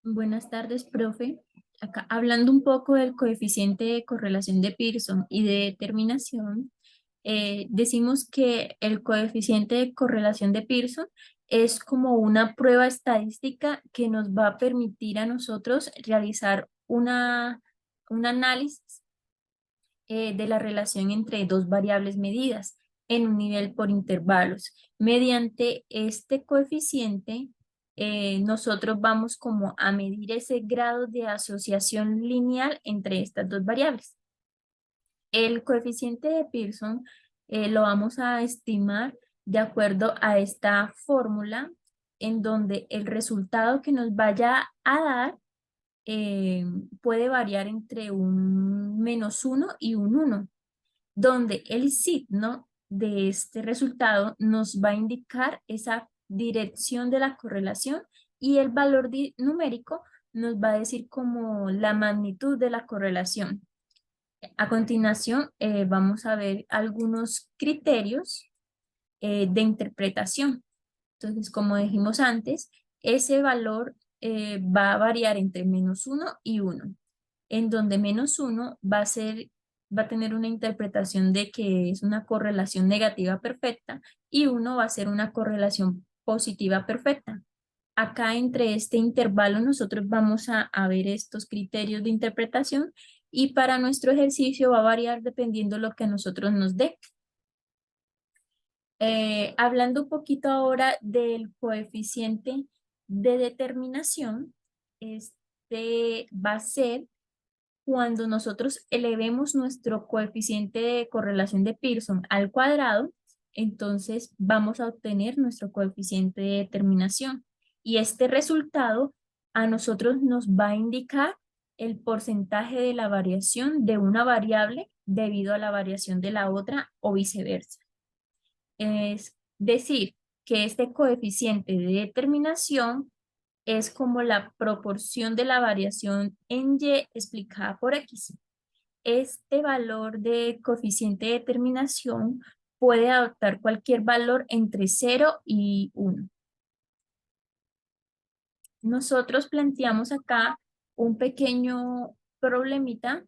Buenas tardes, profe. Acá, hablando un poco del coeficiente de correlación de Pearson y de determinación, decimos que el coeficiente de correlación de Pearson es como una prueba estadística que nos va a permitir a nosotros realizar un análisis de la relación entre dos variables medidas en un nivel por intervalos. Mediante este coeficiente, nosotros vamos como a medir ese grado de asociación lineal entre estas dos variables. El coeficiente de Pearson lo vamos a estimar de acuerdo a esta fórmula en donde el resultado que nos vaya a dar eh, puede variar entre un -1 y un 1, donde el signo de este resultado nos va a indicar esa dirección de la correlación y el valor numérico nos va a decir como la magnitud de la correlación. A continuación, vamos a ver algunos criterios de interpretación. Entonces, como dijimos antes, ese valor va a variar entre -1 y 1, en donde -1 va a tener una interpretación de que es una correlación negativa perfecta y 1 va a ser una correlación positiva perfecta. Acá entre este intervalo nosotros vamos a ver estos criterios de interpretación y para nuestro ejercicio va a variar dependiendo lo que a nosotros nos dé. Hablando un poquito ahora del coeficiente de determinación, este va a ser cuando nosotros elevemos nuestro coeficiente de correlación de Pearson al cuadrado, entonces vamos a obtener nuestro coeficiente de determinación. Y este resultado a nosotros nos va a indicar el porcentaje de la variación de una variable debido a la variación de la otra o viceversa. Es decir, que este coeficiente de determinación es como la proporción de la variación en Y explicada por X. Este valor de coeficiente de determinación puede adoptar cualquier valor entre 0 y 1. Nosotros planteamos acá un pequeño problemita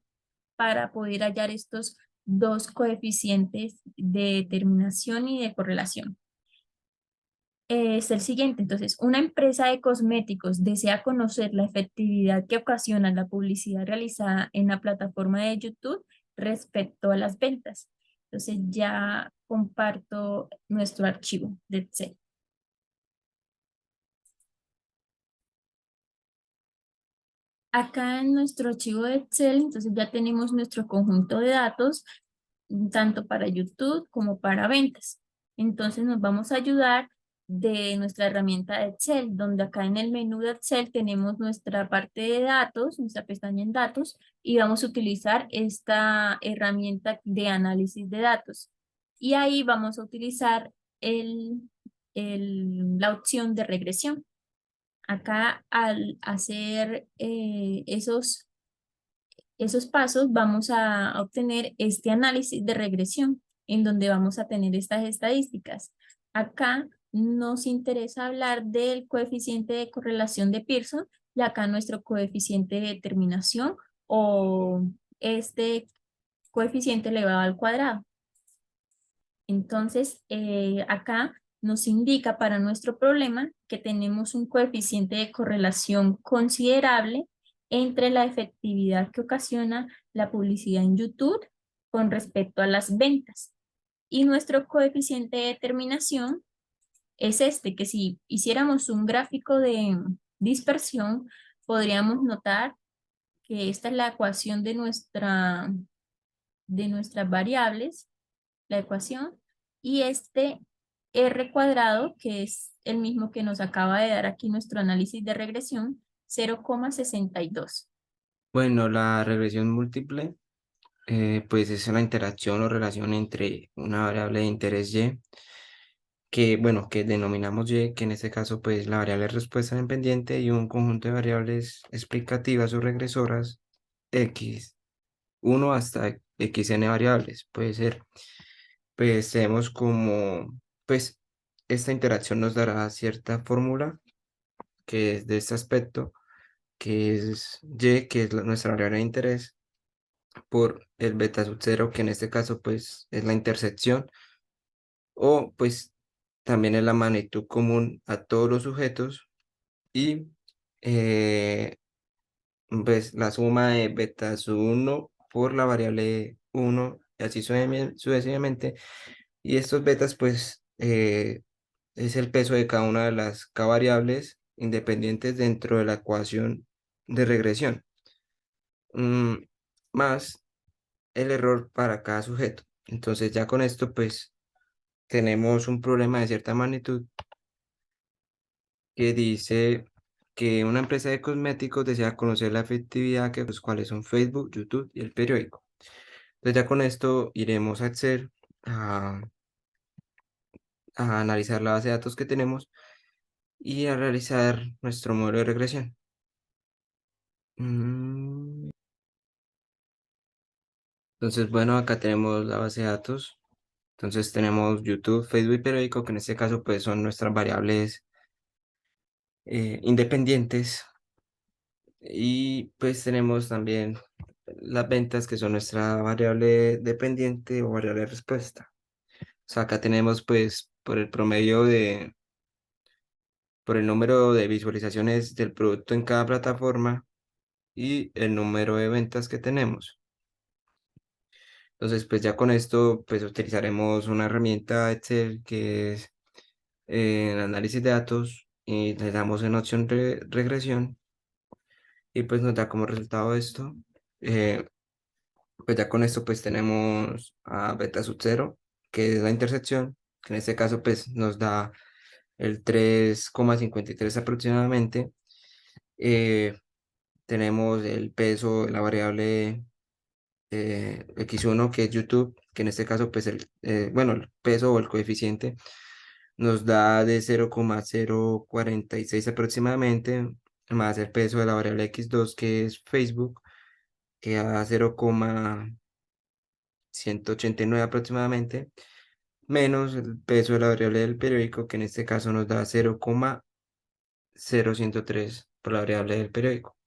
para poder hallar estos dos coeficientes de determinación y de correlación. Es el siguiente. Entonces, una empresa de cosméticos desea conocer la efectividad que ocasiona la publicidad realizada en la plataforma de YouTube respecto a las ventas. Entonces, ya comparto nuestro archivo de Excel. Acá en nuestro archivo de Excel, entonces ya tenemos nuestro conjunto de datos, tanto para YouTube como para ventas. Entonces nos vamos a ayudar de nuestra herramienta de Excel, donde acá en el menú de Excel tenemos nuestra parte de datos, nuestra pestaña en datos, y vamos a utilizar esta herramienta de análisis de datos. Y ahí vamos a utilizar la opción de regresión. Acá al hacer esos pasos vamos a obtener este análisis de regresión en donde vamos a tener estas estadísticas. Acá nos interesa hablar del coeficiente de correlación de Pearson y acá nuestro coeficiente de determinación o este coeficiente elevado al cuadrado. Entonces, acá nos indica para nuestro problema que tenemos un coeficiente de correlación considerable entre la efectividad que ocasiona la publicidad en YouTube con respecto a las ventas. Y nuestro coeficiente de determinación es este, que si hiciéramos un gráfico de dispersión, podríamos notar que esta es la ecuación de nuestras variables, la ecuación, y este R cuadrado, que es el mismo que nos acaba de dar aquí nuestro análisis de regresión, 0,62. Bueno, la regresión múltiple, pues es una interacción o relación entre una variable de interés y, que, bueno, que denominamos y, que en este caso, pues la variable respuesta dependiente y un conjunto de variables explicativas o regresoras x, uno hasta xn variables, puede ser. Pues tenemos como, pues esta interacción nos dará cierta fórmula que es de este aspecto, que es Y, que es nuestra variable de interés, por el beta sub cero, que en este caso pues es la intersección, o pues también es la magnitud común a todos los sujetos, y eh, pues la suma de beta sub uno por la variable uno, y así sucesivamente. Y estos betas pues es el peso de cada una de las k variables independientes dentro de la ecuación de regresión, mm, más el error para cada sujeto. Entonces ya con esto pues tenemos un problema de cierta magnitud que dice que una empresa de cosméticos desea conocer la efectividad, que los cuales son Facebook, YouTube y el periódico. Entonces ya con esto iremos a Excel a, a analizar la base de datos que tenemos y a realizar nuestro modelo de regresión. Mm, Entonces, bueno, acá tenemos la base de datos. Entonces tenemos YouTube, Facebook y periódico, que en este caso pues son nuestras variables independientes. Y pues tenemos también las ventas, que son nuestra variable dependiente o variable de respuesta. O sea, acá tenemos pues por el promedio por el número de visualizaciones del producto en cada plataforma y el número de ventas que tenemos. Entonces, pues ya con esto, pues utilizaremos una herramienta Excel que es el análisis de datos, y le damos en opción regresión, y pues nos da como resultado esto. Eh, pues ya con esto pues tenemos a beta sub cero, que es la intersección, que en este caso pues nos da el 3,53 aproximadamente. Eh, Tenemos el peso de la variable X1, que es YouTube, que en este caso, pues bueno, el peso o el coeficiente nos da de 0,046 aproximadamente, más el peso de la variable X2, que es Facebook, que da 0,189 aproximadamente, menos el peso de la variable del periódico, que en este caso nos da 0,0103 por la variable del periódico.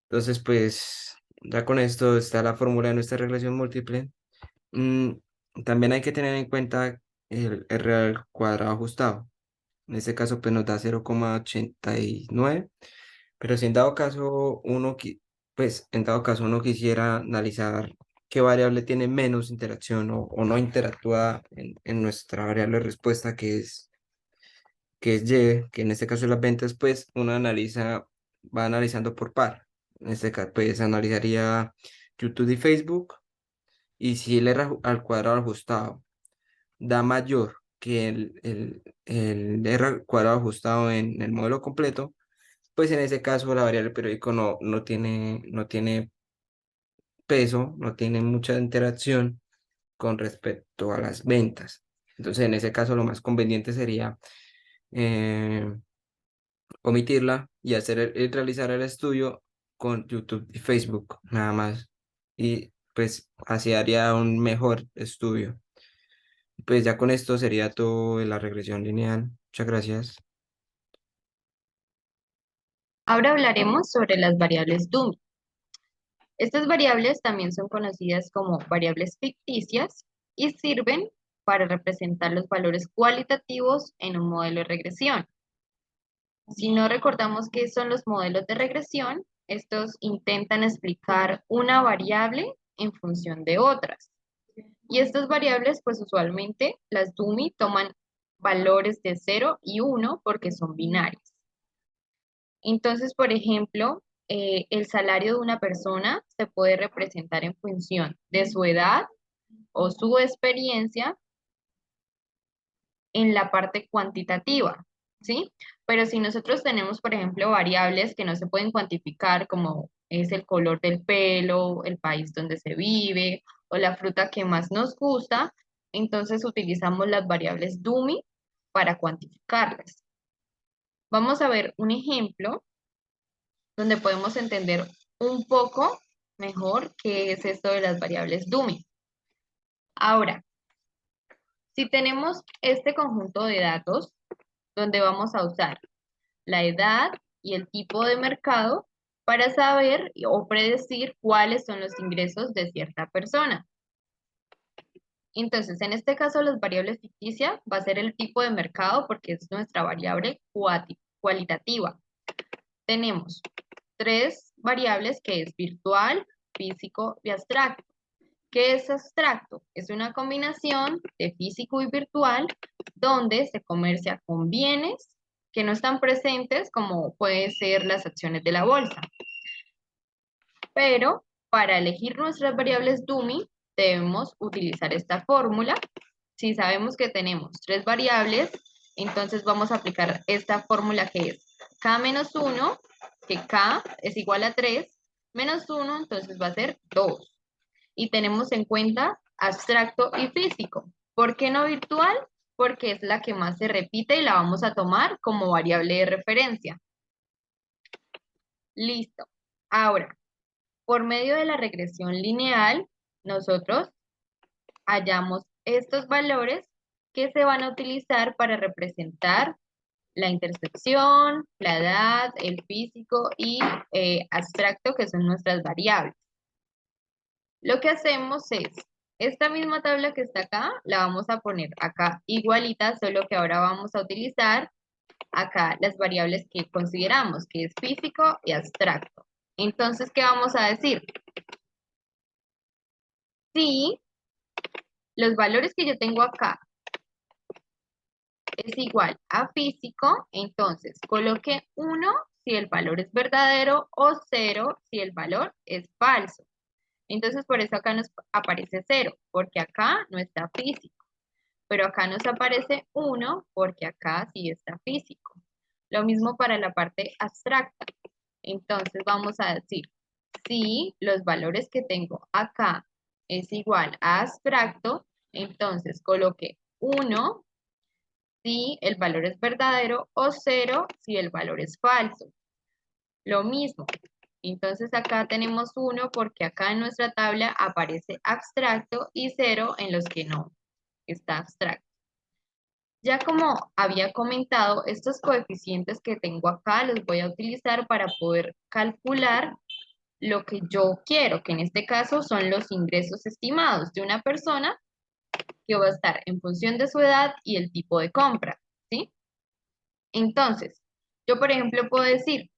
Entonces, pues ya con esto está la fórmula de nuestra regresión múltiple. Mm, También hay que tener en cuenta el real cuadrado ajustado. En este caso, pues nos da 0,89, pero si en dado caso pues en dado caso uno quisiera analizar qué variable tiene menos interacción o no interactúa en nuestra variable de respuesta, que es Y, que en este caso es las ventas, pues uno va analizando por par. En este caso, pues analizaría YouTube y Facebook, y si el R al cuadrado ajustado da mayor que el R al cuadrado ajustado en el modelo completo, pues en ese caso la variable periódico no tiene peso, no tiene mucha interacción con respecto a las ventas. Entonces, en ese caso, lo más conveniente sería eh, omitirla y realizar el estudio con YouTube y Facebook, nada más. Y pues así haría un mejor estudio. Pues ya con esto sería todo de la regresión lineal. Muchas gracias. Ahora hablaremos sobre las variables dummy. Estas variables también son conocidas como variables ficticias y sirven para representar los valores cualitativos en un modelo de regresión. Si no recordamos qué son los modelos de regresión, estos intentan explicar una variable en función de otras. Y estas variables, pues usualmente las dummy toman valores de 0 y 1 porque son binarias. Entonces, por ejemplo, el salario de una persona se puede representar en función de su edad o su experiencia en la parte cuantitativa, ¿sí? Pero si nosotros tenemos, por ejemplo, variables que no se pueden cuantificar, como es el color del pelo, el país donde se vive o la fruta que más nos gusta, entonces utilizamos las variables dummy para cuantificarlas. Vamos a ver un ejemplo donde podemos entender un poco mejor qué es esto de las variables dummy. Ahora, si tenemos este conjunto de datos donde vamos a usar la edad y el tipo de mercado para saber o predecir cuáles son los ingresos de cierta persona. Entonces, en este caso, las variables ficticias va a ser el tipo de mercado porque es nuestra variable cualitativa. Tenemos tres variables que es virtual, físico y abstracto. ¿Qué es abstracto? Es una combinación de físico y virtual donde se comercia con bienes que no están presentes como pueden ser las acciones de la bolsa. Pero para elegir nuestras variables dummy debemos utilizar esta fórmula. Si sabemos que tenemos tres variables, entonces vamos a aplicar esta fórmula que es k menos 1, que k es igual a 3, menos 1, entonces va a ser 2. Y tenemos en cuenta abstracto y físico. ¿Por qué no virtual? Porque es la que más se repite y la vamos a tomar como variable de referencia. Listo. Ahora, por medio de la regresión lineal, nosotros hallamos estos valores que se van a utilizar para representar la intersección, la edad, el físico y abstracto, que son nuestras variables. Lo que hacemos es, esta misma tabla que está acá, la vamos a poner acá igualita, solo que ahora vamos a utilizar acá las variables que consideramos, que es físico y abstracto. Entonces, ¿qué vamos a decir? Si los valores que yo tengo acá es igual a físico, entonces coloque 1 si el valor es verdadero o 0 si el valor es falso. Entonces por eso acá nos aparece 0, porque acá no está físico. Pero acá nos aparece 1 porque acá sí está físico. Lo mismo para la parte abstracta. Entonces vamos a decir, si los valores que tengo acá es igual a abstracto, entonces coloque 1 si el valor es verdadero o 0 si el valor es falso. Lo mismo. Entonces acá tenemos 1 porque acá en nuestra tabla aparece abstracto y 0 en los que no está abstracto. Ya como había comentado, estos coeficientes que tengo acá los voy a utilizar para poder calcular lo que yo quiero, que en este caso son los ingresos estimados de una persona que va a estar en función de su edad y el tipo de compra, ¿sí? Entonces, yo por ejemplo puedo decir,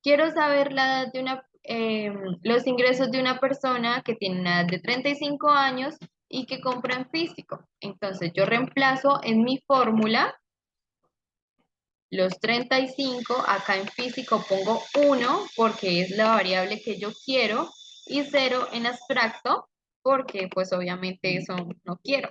quiero saber la edad de los ingresos de una persona que tiene una edad de 35 años y que compra en físico. Entonces yo reemplazo en mi fórmula los 35, acá en físico pongo 1 porque es la variable que yo quiero y 0 en abstracto porque pues obviamente eso no quiero.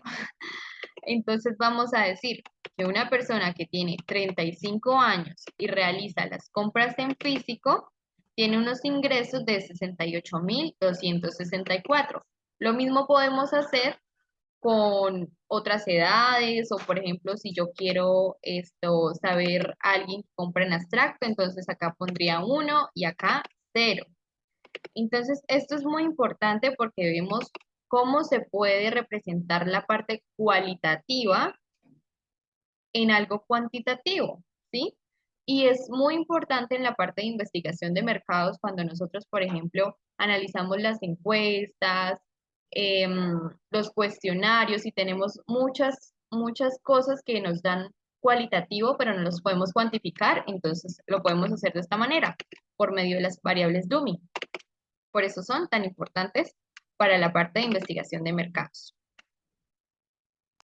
Entonces vamos a decir que una persona que tiene 35 años y realiza las compras en físico tiene unos ingresos de 68.264. Lo mismo podemos hacer con otras edades o por ejemplo si yo quiero saber a alguien que compra en abstracto, entonces acá pondría 1 y acá 0. Entonces esto es muy importante porque vemos cómo se puede representar la parte cualitativa en algo cuantitativo, ¿sí? Y es muy importante en la parte de investigación de mercados cuando nosotros, por ejemplo, analizamos las encuestas, los cuestionarios y tenemos muchas cosas que nos dan cualitativo, pero no los podemos cuantificar, entonces lo podemos hacer de esta manera, por medio de las variables dummy. Por eso son tan importantes para la parte de investigación de mercados.